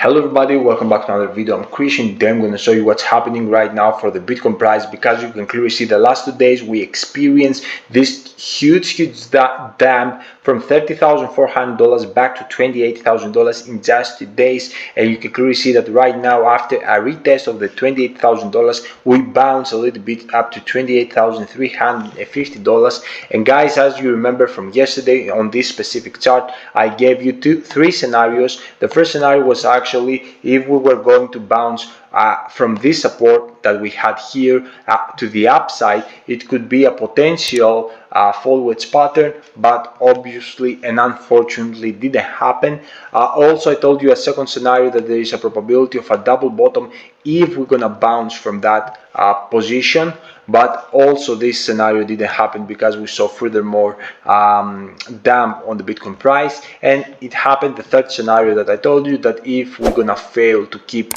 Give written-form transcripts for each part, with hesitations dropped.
Hello everybody, welcome back to another video. I'm Christian. Today I'm going to show you what's happening right now for the Bitcoin price, because you can clearly see the last 2 days we experienced this huge dump from $30,400 back to $28,000 in just 2 days. And you can clearly see that right now, after a retest of the $28,000, we bounce a little bit up to $28,350. And guys, as you remember from yesterday on this specific chart, I gave you three scenarios. The first scenario was actually if we were going to bounce from this support that we had here to the upside. It could be a potential fall wedge pattern, but obviously and unfortunately didn't happen. Also, I told you a second scenario that there is a probability of a double bottom if we're gonna bounce from that position, but also this scenario didn't happen because we saw furthermore dump on the Bitcoin price. And it happened, the third scenario that I told you, that if we're gonna fail to keep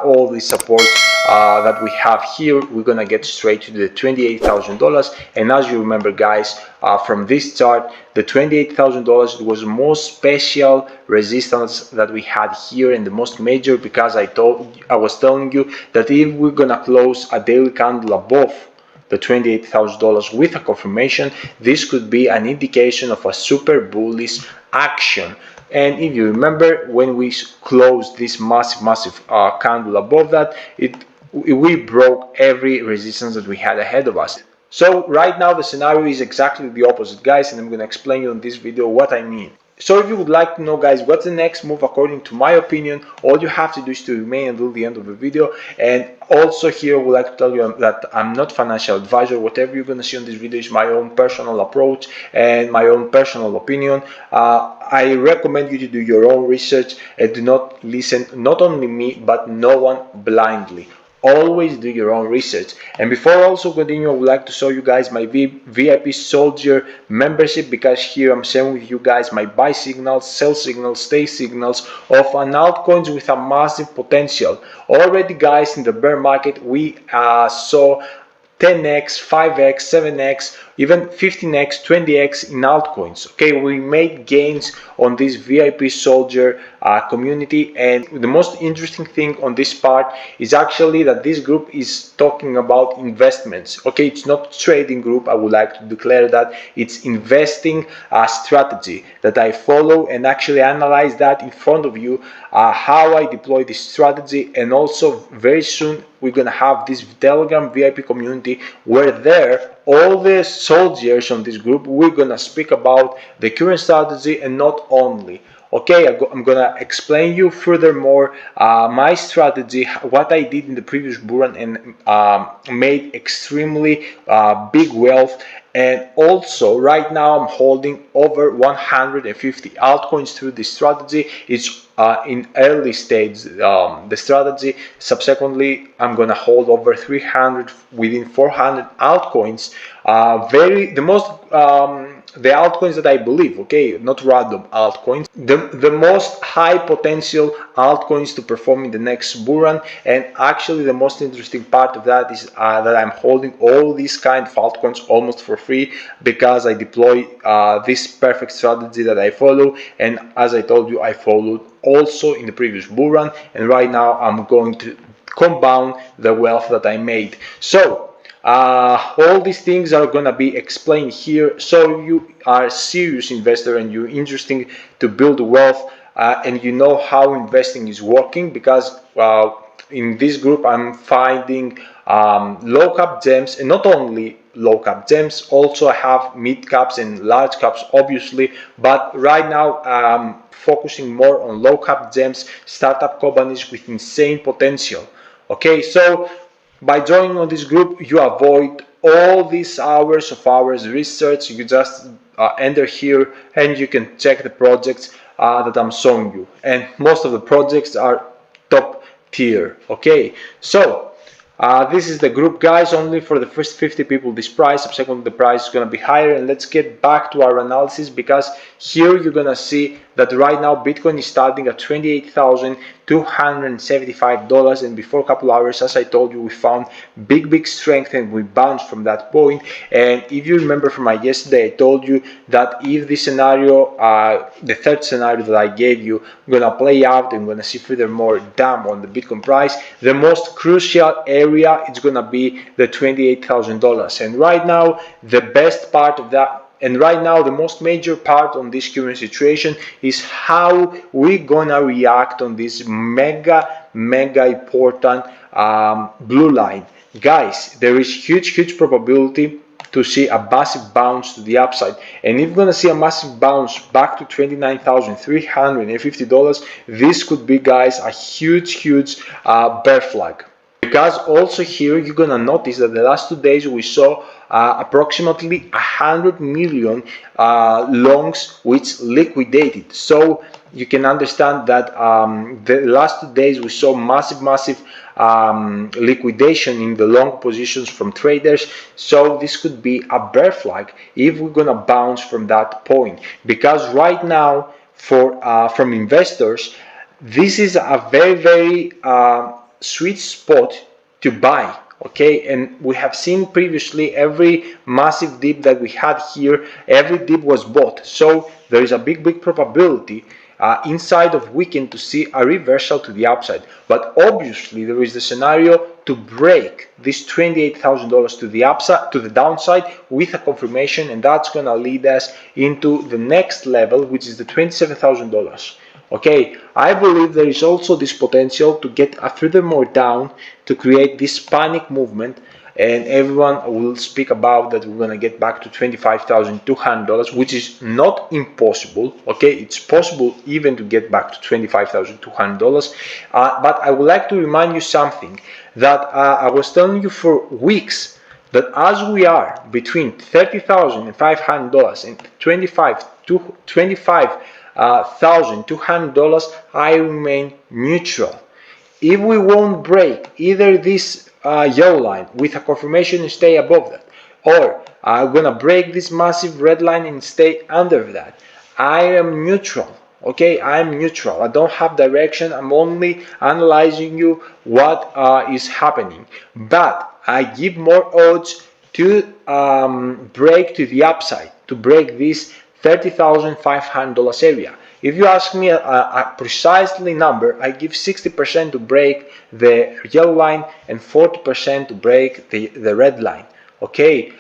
all these supports that we have here, we're gonna get straight to the $28,000. And as you remember guys, from this chart, the $28,000 was the most special resistance that we had here and the most major, because I was telling you that if we're gonna close a daily candle above the $28,000 with a confirmation, this could be an indication of a super bullish action. And if you remember, when we closed this massive candle above that, we broke every resistance that we had ahead of us. So right now the scenario is exactly the opposite guys, and I'm going to explain you in this video what I mean. So if you would like to know guys what's the next move according to my opinion, all you have to do is to remain until the end of the video. And also here I would like to tell you that I'm not financial advisor. Whatever you're going to see on this video is my own personal approach and my own personal opinion. I recommend you to do your own research and do not listen not only me but no one blindly. Always do your own research. And before I also continue, I would like to show you guys my VIP soldier membership, because here I'm sharing with you guys my buy signals, sell signals, stay signals of an altcoins with a massive potential. Already guys, in the bear market we saw 10x, 5x, 7x, even 15x, 20x in altcoins. Okay, we made gains on this VIP soldier community. And the most interesting thing on this part is actually that this group is talking about investments. Okay, it's not trading group. I would like to declare that it's investing strategy that I follow and actually analyze that in front of you, how I deploy this strategy. And also very soon we're gonna have this Telegram VIP community where there all the soldiers on this group, we're gonna speak about the current strategy and not only. Okay, I'm gonna explain you furthermore my strategy, what I did in the previous bull run and made extremely big wealth. And also right now I'm holding over 150 altcoins through this strategy. It's in early stage the strategy. Subsequently I'm gonna hold over 300 within 400 altcoins. The altcoins that I believe, okay, not random altcoins, the most high potential altcoins to perform in the next bull run. And actually the most interesting part of that is that I'm holding all these kind of altcoins almost for free, because I deploy this perfect strategy that I follow. And as I told you, I followed also in the previous bull run, and right now I'm going to compound the wealth that I made. So all these things are gonna be explained here. So you are a serious investor and you're interested to build wealth and you know how investing is working, because in this group I'm finding low cap gems, and not only low cap gems, also I have mid caps and large caps obviously, but right now I'm focusing more on low cap gems, startup companies with insane potential. Okay, so by joining on this group you avoid all these hours of research. You just enter here and you can check the projects that I'm showing you, and most of the projects are top tier. Okay, so this is the group guys. Only for the first 50 people this price. Subsequently the price is going to be higher. And let's get back to our analysis, because here you're going to see that right now Bitcoin is starting at $28,275, and before a couple hours, as I told you, we found big strength and we bounced from that point. And if you remember from my yesterday, I told you that if this scenario, the third scenario that I gave you, gonna play out and gonna see furthermore down on the Bitcoin price, the most crucial area is gonna be the $28,000. And right now, the best part of that, and right now the most major part on this current situation is how we're gonna react on this mega important blue line. Guys, there is huge probability to see a massive bounce to the upside, and if you're gonna see a massive bounce back to $29,350, this could be, guys, a huge bear flag. Because also here you're gonna notice that the last 2 days we saw approximately 100 million longs which liquidated. So you can understand that the last 2 days we saw massive liquidation in the long positions from traders. So this could be a bear flag if we're gonna bounce from that point, because right now from investors, this is a very sweet spot to buy. Okay, and we have seen previously every massive dip that we had here, every dip was bought. So there is a big probability inside of weekend to see a reversal to the upside. But obviously there is the scenario to break this $28,000 to the upside, to the downside, with a confirmation, and that's gonna lead us into the next level, which is the $27,000. Okay, I believe there is also this potential to get a furthermore down to create this panic movement, and everyone will speak about that we're gonna get back to $25,200, which is not impossible. Okay, it's possible even to get back to $25,200. But I would like to remind you something that I was telling you for weeks, that as we are between $30,500 and $25,200, I remain neutral. If we won't break either this yellow line with a confirmation and stay above that, or I'm gonna break this massive red line and stay under that, I am neutral. Okay, I'm neutral. I don't have direction. I'm only analyzing you what is happening. But I give more odds to break to the upside, to break this $30,500 area. If you ask me a precisely number, I give 60% to break the yellow line and 40% to break the red line. Okay,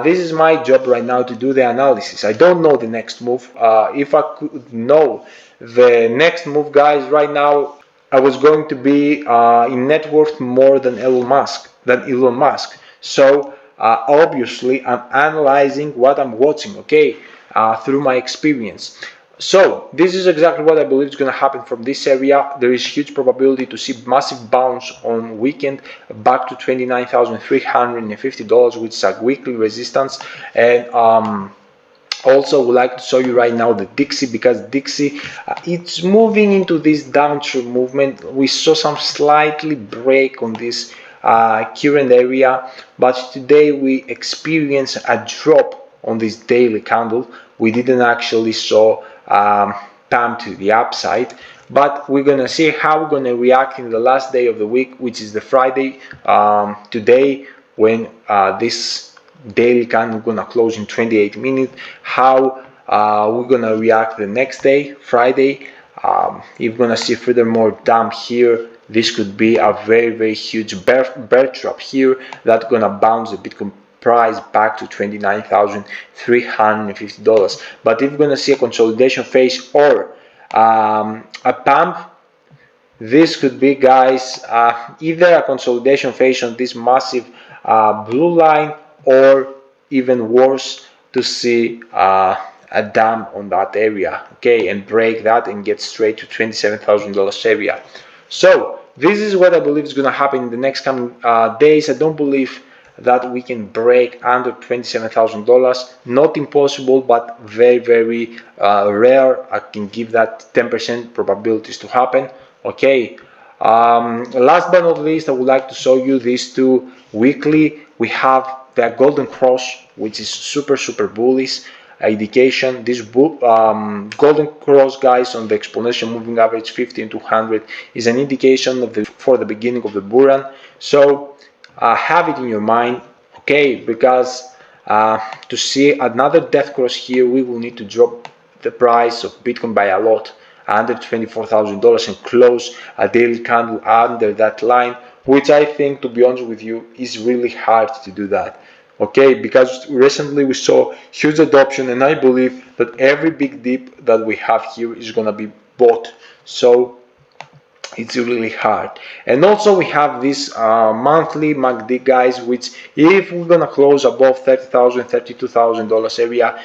this is my job right now to do the analysis. I don't know the next move. If I could know the next move, guys, right now I was going to be in net worth more than Elon Musk. So obviously I'm analyzing what I'm watching, okay, through my experience. So this is exactly what I believe is going to happen from this area. There is huge probability to see massive bounce on weekend back to $29,350, which is a weekly resistance. And also would like to show you right now the DXY, because DXY it's moving into this downtrend movement. We saw some slightly break on this current area, but today we experienced a drop on this daily candle. We didn't actually saw pump to the upside, but we're gonna see how we're gonna react in the last day of the week, which is the Friday, today, when this daily candle gonna close in 28 minutes. How we're gonna react the next day, Friday. If we're gonna see furthermore dump here, this could be a very huge bear trap here that's gonna bounce the Bitcoin price back to $29,350. But if we're gonna see a consolidation phase or a pump, this could be, guys, either a consolidation phase on this massive blue line, or even worse, to see a dump on that area, okay, and break that and get straight to $27,000 area. So this is what I believe is going to happen in the next coming days. I don't believe that we can break under $27,000. Not impossible, but very rare. I can give that 10% probabilities to happen. Okay, last but not least, I would like to show you these two weekly. We have the golden cross, which is super bullish. indication. This golden cross, guys, on the exponential moving average 50 and 200 is an indication of for the beginning of the bull run. So have it in your mind, okay, because to see another death cross here, we will need to drop the price of Bitcoin by a lot, under $24,000, and close a daily candle under that line, which I think, to be honest with you, is really hard to do that. Okay, because recently we saw huge adoption, and I believe that every big dip that we have here is gonna be bought. So it's really hard. And also we have this monthly MACD, guys, which if we're gonna close above $30,000, $32,000 area,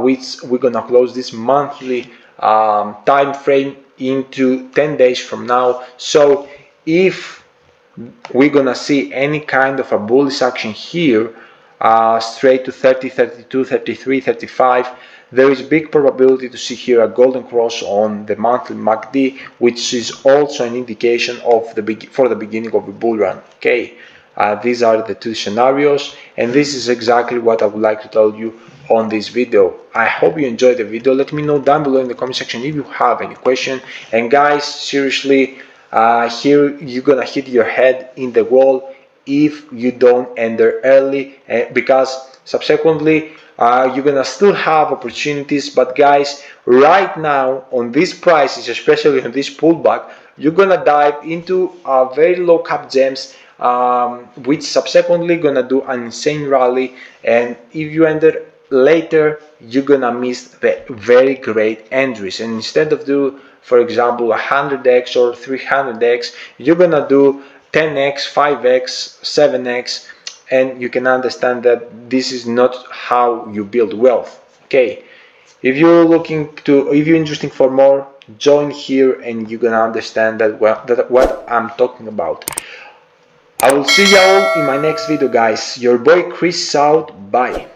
which we're gonna close this monthly time frame into 10 days from now. So if we're gonna see any kind of a bullish action here, straight to 30, 32, 33, 35, there is big probability to see here a golden cross on the monthly MACD, which is also an indication of for the beginning of a bull run. Okay, these are the two scenarios, and this is exactly what I would like to tell you on this video. I hope you enjoyed the video. Let me know down below in the comment section if you have any question. And guys, seriously, here you're gonna hit your head in the wall if you don't enter early, because subsequently you're gonna still have opportunities. But guys, right now on these prices, especially on this pullback, you're gonna dive into very low cap gems, which subsequently gonna do an insane rally, and if you enter later, you're gonna miss the very great entries. And instead of do, for example, 100x or 300x, you're gonna do 10x, 5x, 7x, and you can understand that this is not how you build wealth. Okay, if you're interested for more, join here and you're gonna understand that what I'm talking about. I will see y'all in my next video, guys. Your boy Chris out. Bye.